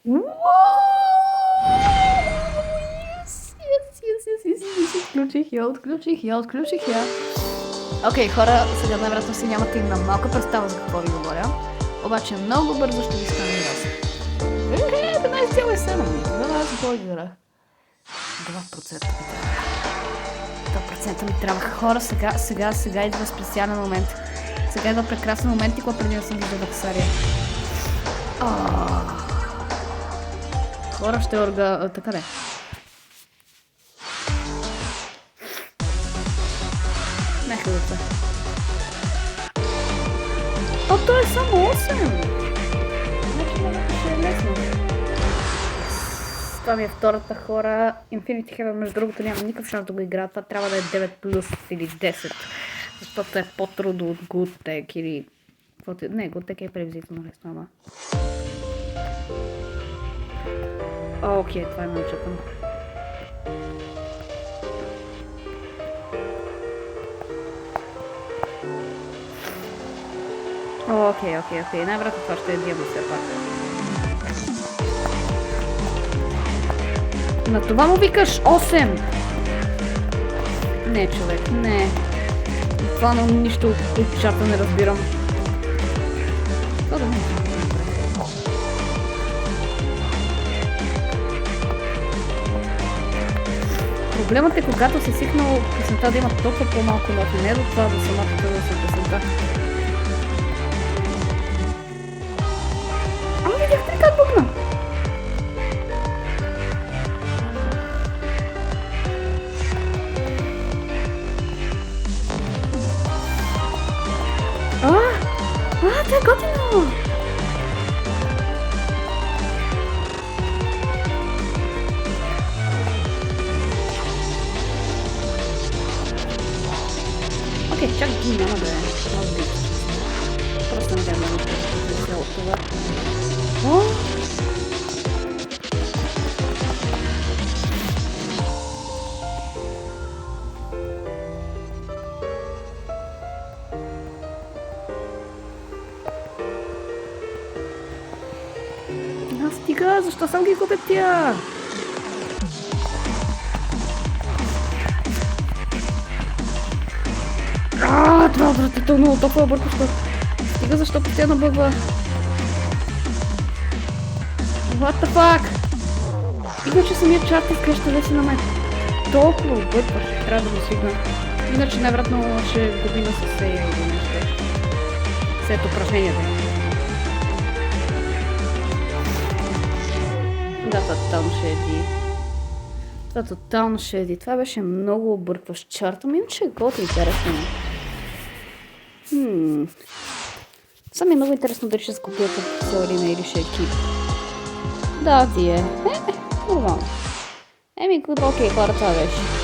Отключих я. Окей, хора, сега най-вероятно си нямате и на малка представа за какво ви говоря. Обаче много бързо ще ви стане ясно. 15,7. Това аз благодаря. 2% ми трябва. 2% ми трябваха. Хора, сега идва специален момент. Сега идва прекрасен момент и когато преди да съм виждала Ксария. Хора, ще орга... Така де. Нека да това. То е само 8! Значи ще е лесно. Това ми е втората, хора. Infinity Heaven, между другото, няма никакъв шанс да го игра. Това трябва да е 9 плюс или 10. Защото е по-трудно от GoodTech или... Не, GoodTech е превизително лесно, ама. Окей, това е научатъм. Окей. Най-вероятно това ще е диамон все пак. На това му викаш 8! Не, човек, не. Буквално нищо от чата не разбирам. Това да не. Проблемът е, когато си свикнал песента да има толкова по-малко ноти, не до това да самата да се песента. Ама видяхте ли как бъгна? Това е готино! Окей, чак няма да е. Просто не вярвам да се от това. Стига, защо съм ги губя тия? Това е отвратително, толкова бъркащо. Стига, защо постоянно бъгва? What the fuck? Иначе самият чарт изглежда леси на мен. Толкова объркваш, трябва да го свикна. Иначе най-вероятно ще губи на съсея или нещо. След упражненията. Да, това тотално ще еди. Това беше много объркващ чарт, но иначе е гото интересно. Само е много интересно дали ще скупя като Селарина или ще е Кип. Да, ти е. Нормално. Окей, хора, това беше.